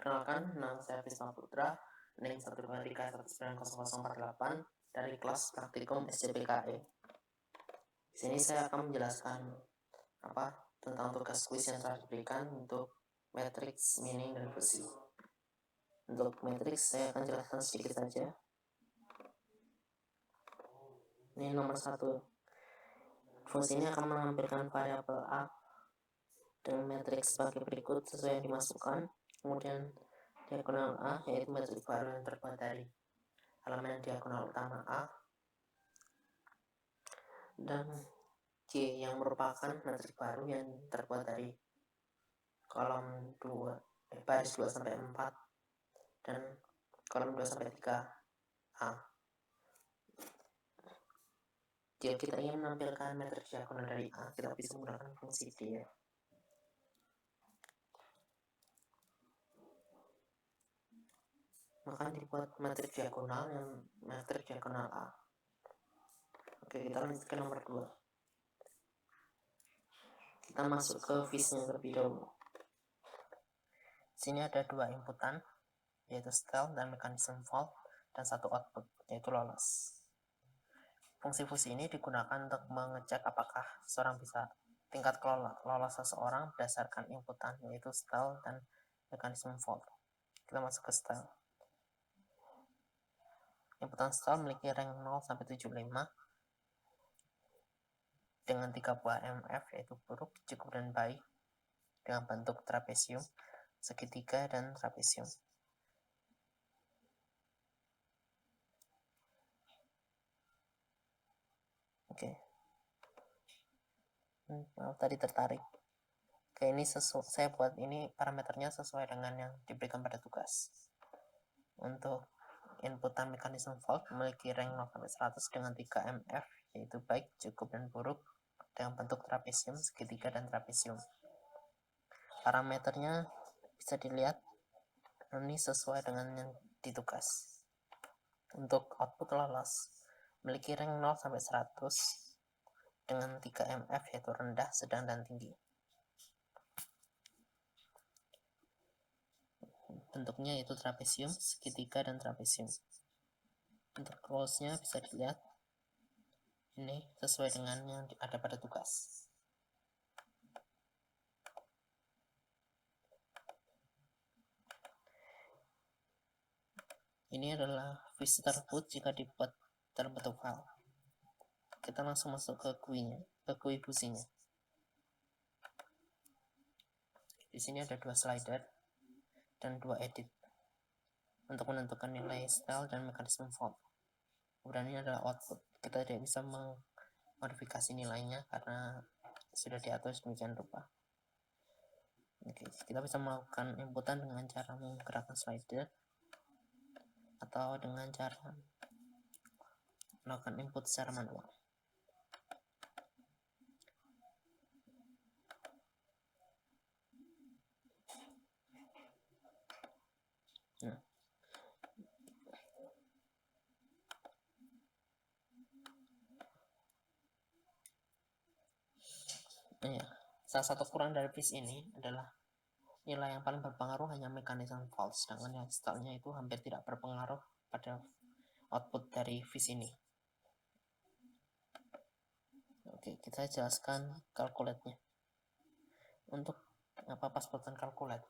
Perkenalkan, nama saya Prisma Putra, NIM 123190048 dari kelas Praktikum SCPKE. Di sini saya akan menjelaskan tentang tugas kuis yang telah diberikan untuk matriks, meaning, dan fusi. Untuk matriks saya akan jelaskan sedikit saja. Ini nomor 1. Fungsi ini akan menampilkan variabel A dengan matriks sebagai berikut sesuai yang dimasukkan. Kemudian diagonal A yaitu matriks baru yang terbuat dari elemen diagonal utama A, dan J yang merupakan matriks baru yang terbuat dari kolom baris 2 sampai 4 dan kolom 2 sampai 3 A. Jika kita ingin menampilkan matriks diagonal dari A, kita bisa menggunakan fungsi D ya. Maka dibuat matriks diagonal yang matriks diagonal A. Oke, kita lanjut ke nomor 2. Kita masuk ke vis-nya terlebih dahulu. Sini ada 2 inputan, yaitu style dan mekanisme fault, dan 1 output, yaitu lolos. Fungsi fusi ini digunakan untuk mengecek apakah seseorang bisa tingkat lolos seseorang berdasarkan inputan, yaitu style dan mekanisme fault. Kita masuk ke style. Inputan style memiliki rank 0 sampai 75 dengan 3 buah MF, yaitu buruk, cukup, dan baik, dengan bentuk trapesium, segitiga, dan trapesium. Oke. Tadi tertarik. Oke, ini saya buat ini parameternya sesuai dengan yang diberikan pada tugas. Untuk inputan mekanisme fault memiliki rank 0 sampai 100 dengan 3 MF, yaitu baik, cukup, dan buruk, dengan bentuk trapesium, segitiga, dan trapesium. Parameternya bisa dilihat ini sesuai dengan yang ditugas. Untuk output lolos memiliki rank 0 sampai 100 dengan 3 MF, yaitu rendah, sedang, dan tinggi. Bentuknya yaitu trapesium, segitiga, dan trapesium. Untuk close-nya bisa dilihat ini sesuai dengan yang ada pada tugas. Ini adalah vis tersebut jika dibuat dalam bentuk file. Kita langsung masuk ke GUI fusinya. Di sini ada 2 slider dan 2 edit untuk menentukan nilai style dan mekanisme fault. Kemudian ini adalah output. Kita tidak bisa memodifikasi nilainya karena sudah diatur sedemikian rupa. Oke, kita bisa melakukan inputan dengan cara menggerakkan slider atau dengan cara melakukan input secara manual. Salah satu kurang dari vis ini adalah nilai yang paling berpengaruh hanya mekanisme fault, sedangkan yang style-nya itu hampir tidak berpengaruh pada output dari vis ini. Oke, kita jelaskan calculate-nya. Untuk password calculate,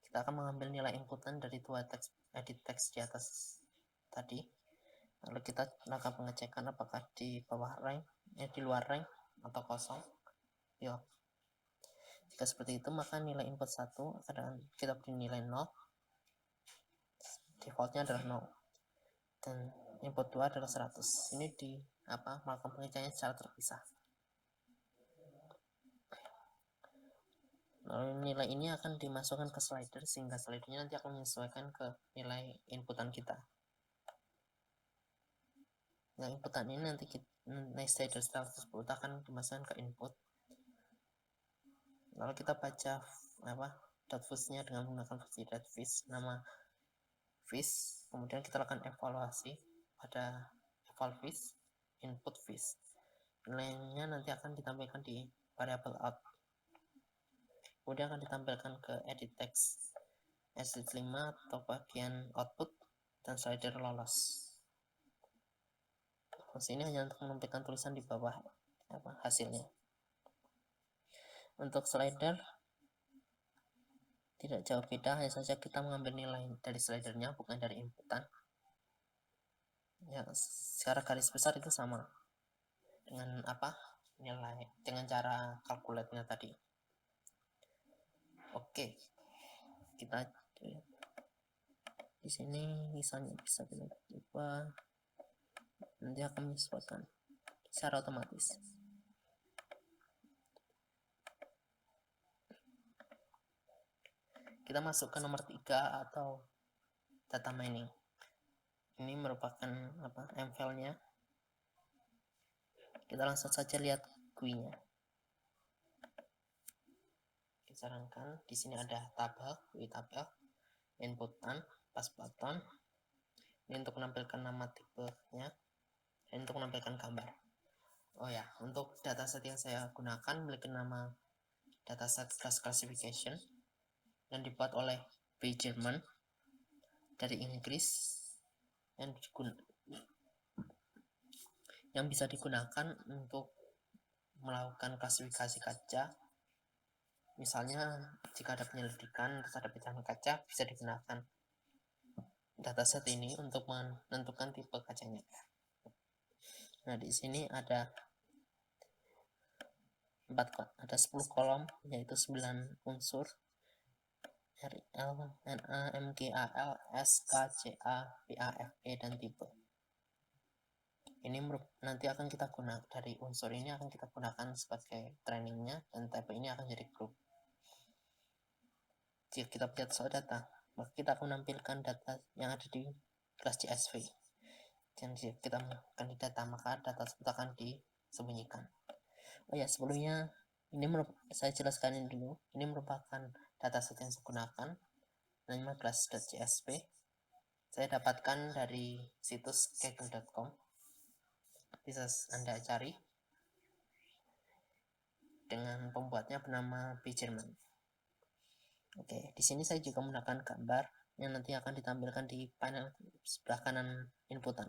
kita akan mengambil nilai inputan dari 2 edit text di atas tadi, lalu kita lakukan pengecekan apakah di bawah rank, di luar rank atau kosong. Jika seperti itu, maka nilai input 1 akan kita beri nilai 0, defaultnya adalah 0, dan input 2 adalah 100. Ini melakukan pengecekannya secara terpisah. Lalu nilai ini akan dimasukkan ke slider sehingga slidernya nanti akan menyesuaikan ke nilai inputan kita. Nah, inputan ini nanti nilai slider style tersebut akan dimasukkan ke input. Lalu kita baca .vis-nya dengan menggunakan fungsi .vis, nama vis, kemudian kita lakukan evaluasi pada eval vis, input vis. Nilainya nanti akan ditampilkan di variable out. Kemudian akan ditampilkan ke edit text edit 5 atau bagian output dan slider lolos. Fungsi ini hanya untuk menampilkan tulisan di bawah hasilnya. Untuk slider tidak jauh beda, hanya saja kita mengambil nilai dari slidernya bukan dari inputan. Ya, secara garis besar itu sama dengan nilai dengan cara kalkulatnya tadi. Oke, kita lihat di sini misalnya bisa kita coba, nanti akan menyesuaikan secara otomatis. Kita masuk ke nomor 3 atau data mining. Ini merupakan MVL-nya. Kita langsung saja lihat GUI-nya. Disarankan di sini ada tabel, GUI tabel, inputan, pass button. Ini untuk menampilkan nama tipenya, dan untuk menampilkan gambar. Oh ya, untuk dataset yang saya gunakan memiliki nama dataset class classification yang dibuat oleh Bjerman dari Inggris yang bisa digunakan untuk melakukan klasifikasi kaca. Misalnya jika ada penyelidikan terus ada pecahan kaca, bisa digunakan dataset ini untuk menentukan tipe kacanya. Nah, di sini ada 10 kolom, yaitu 9 unsur: RL, NA, MGAL, SK, CA, PAFE, dan tipe. Ini nanti akan kita gunakan, dari unsur ini akan kita gunakan sebagai trainingnya, dan tipe ini akan jadi grup. Jika kita lihat soal data, maka kita akan menampilkan data yang ada di kelas CSV. Dan jika kita menampilkan di data, maka data tersebut akan disembunyikan. Oh ya, sebelumnya ini saya jelaskan ini dulu. Ini merupakan dataset yang saya gunakan, namanya class.csv. Saya dapatkan dari situs kaggle.com. Bisa Anda cari. Dengan pembuatnya bernama Bjerman. Oke, di sini saya juga menggunakan gambar yang nanti akan ditampilkan di panel sebelah kanan inputan.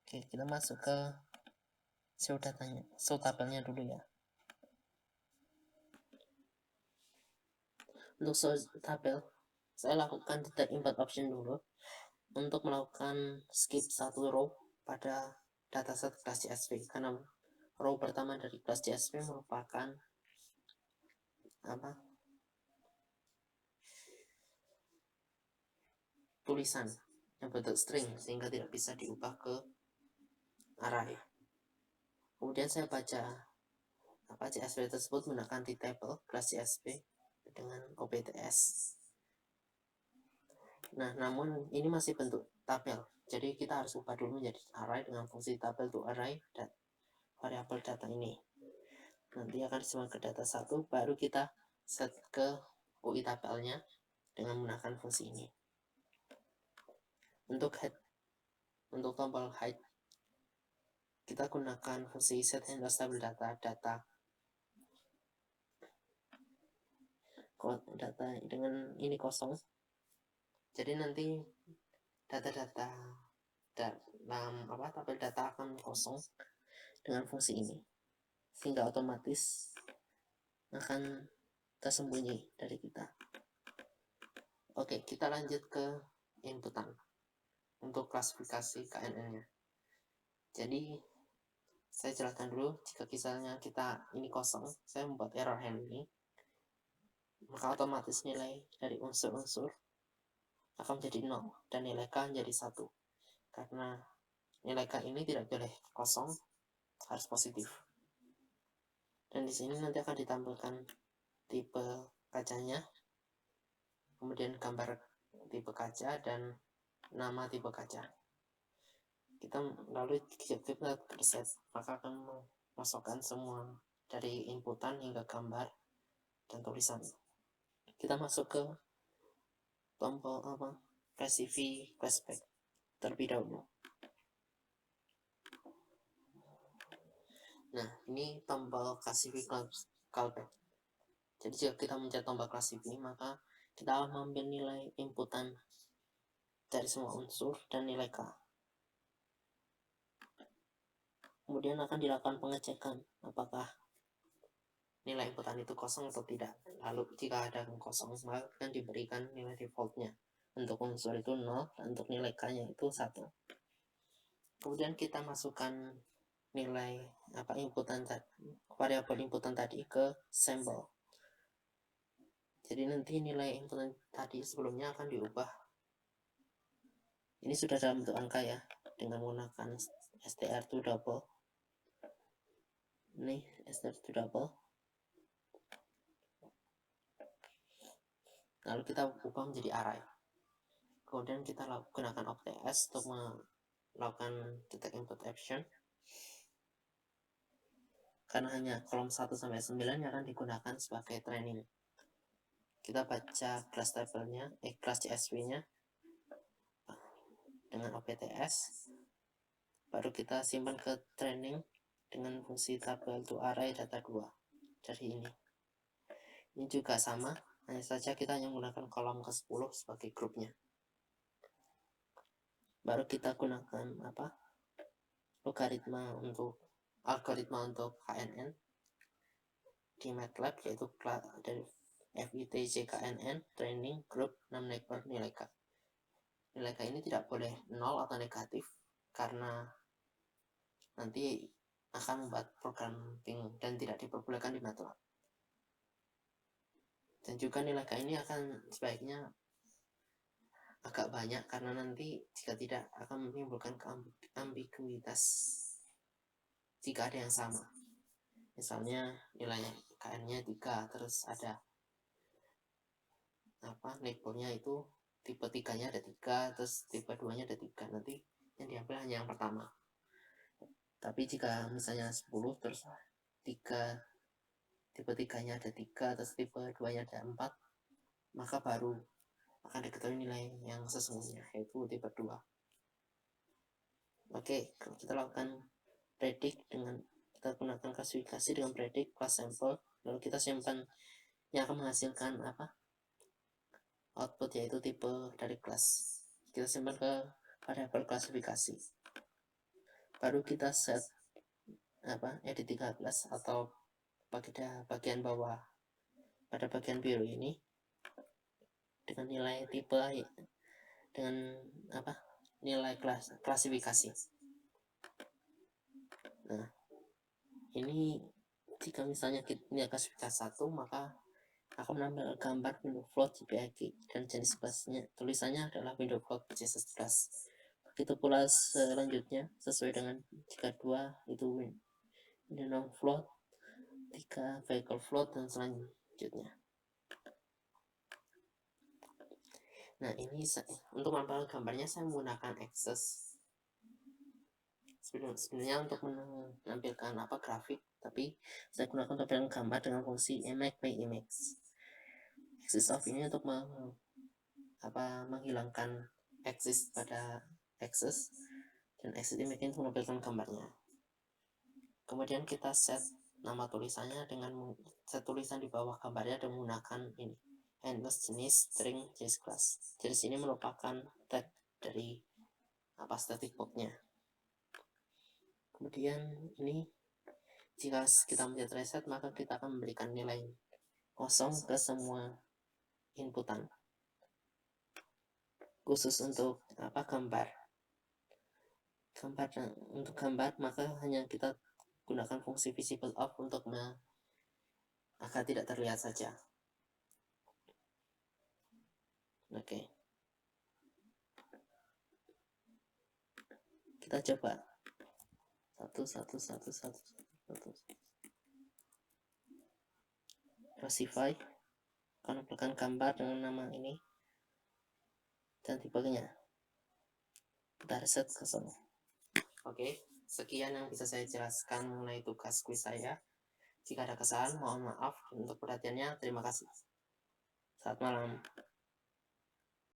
Oke, kita masuk ke show datanya, show tabelnya dulu ya. Untuk show tabel, saya lakukan detect import option dulu untuk melakukan skip satu row pada dataset kelas CSV, karena row pertama dari kelas CSV merupakan tulisan yang bentuk string sehingga tidak bisa diubah ke array. Kemudian saya baca CSV tersebut menggunakan table kelas CSV dengan OBTS. Nah, namun ini masih bentuk tabel, jadi kita harus ubah dulu menjadi array dengan fungsi tabel to array dan variabel data ini. Nanti akan disimpan ke data 1, baru kita set ke UI tabelnya dengan menggunakan fungsi ini. Untuk tombol height, kita gunakan fungsi set handle stable data dengan ini kosong. Jadi nanti data-data dalam tabel data akan kosong dengan fungsi ini, sehingga otomatis akan tersembunyi dari kita. Oke, kita lanjut ke inputan untuk klasifikasi KNN-nya. Jadi saya jelaskan dulu, jika misalnya kita ini kosong, saya membuat error handling, maka otomatis nilai dari unsur-unsur akan menjadi 0 dan nilai K menjadi 1, karena nilai K ini tidak boleh kosong, harus positif. Dan di sini nanti akan ditampilkan tipe kacanya, kemudian gambar tipe kaca dan nama tipe kaca. Kita lalu kita preset, maka akan memasukkan semua dari inputan hingga gambar dan tulisan. Kita masuk ke tombol classify classback terlebih dahulu. Nah, ini tombol classify callback. Jadi jika kita mencet tombol classify, maka kita mengambil nilai inputan dari semua unsur dan nilai K. Kemudian akan dilakukan pengecekan apakah nilai inputan itu kosong atau tidak. Lalu jika ada yang kosong, maka akan diberikan nilai defaultnya. Untuk unsur itu 0, dan untuk nilai K-nya itu 1. Kemudian kita masukkan nilai inputan tadi, variabel inputan tadi ke sampel. Jadi nanti nilai inputan tadi sebelumnya akan diubah. Ini sudah dalam bentuk angka ya, dengan menggunakan str2 double. Ini str2 double. Lalu kita ubah menjadi array. Kemudian kita gunakan OptS untuk melakukan detect input option. Karena hanya kolom 1 sampai 9 yang akan digunakan sebagai training. Kita baca class tabelnya, class CSV-nya dengan OPTS. Baru kita simpan ke training dengan fungsi tabel to array data 2 dari ini. Ini juga sama, hanya saja kita hanya menggunakan kolom ke-10 sebagai grupnya. Baru kita gunakan algoritma untuk KNN di MATLAB, yaitu dari FITJKNN training group 6 neighbor nilai K. Nilai K ini tidak boleh 0 atau negatif karena nanti akan membuat program dan tidak diperbolehkan di MATLAB. Dan juga nilai K ini akan sebaiknya agak banyak karena nanti jika tidak akan menimbulkan ambiguitas jika ada yang sama. Misalnya nilai KN-nya 3, terus ada neighbornya itu tipe 3-nya ada 3, terus tipe 2-nya ada 3. Nanti yang diambil hanya yang pertama. Tapi jika misalnya 10 terus 3, tipe 3-nya ada 3, terus tipe 2-nya ada 4, maka baru akan diketahui nilai yang sesungguhnya, yaitu tipe 2. Oke, kalau kita lakukan predict dengan kita gunakan klasifikasi dengan predict class sample, lalu kita simpan yang akan menghasilkan output, yaitu tipe dari kelas. Kita simpan ke variabel klasifikasi. Baru kita set edit 13 atau pada bagian bawah, pada bagian biru ini dengan nilai tipe dengan nilai klasifikasi. Nah, ini jika misalnya kita klasifikasi 1, maka akan menambah gambar window float JPEG dan jenis kelasnya tulisannya adalah window float CSS+. Begitu pula selanjutnya sesuai dengan jika 2 itu window float, 3 vehicle float, dan selanjutnya. Nah, ini untuk menampilkan gambarnya saya menggunakan Access. Sebenarnya untuk menampilkan grafik, tapi saya gunakan tampilan gambar dengan fungsi image by image. Axis of ini untuk menghilangkan axis pada axis, dan axis image untuk menampilkan gambarnya. Kemudian kita set nama tulisannya dengan set tulisan di bawah gambarnya dengan menggunakan ini endless jenis string jenis class. Jenis ini merupakan tag dari static block-nya. Kemudian ini jika kita mencet reset, maka kita akan memberikan nilai kosong ke semua inputan. Khusus untuk untuk gambar, maka hanya kita gunakan fungsi visible off untuk agar tidak terlihat saja. Oke. Kita coba. Satu. Classify, menampilkan gambar dengan nama ini dan tipenya. Kita reset ke sana. Oke, sekian yang bisa saya jelaskan mengenai tugas kuis saya. Jika ada kesalahan, mohon maaf. Untuk perhatiannya, terima kasih. Selamat malam.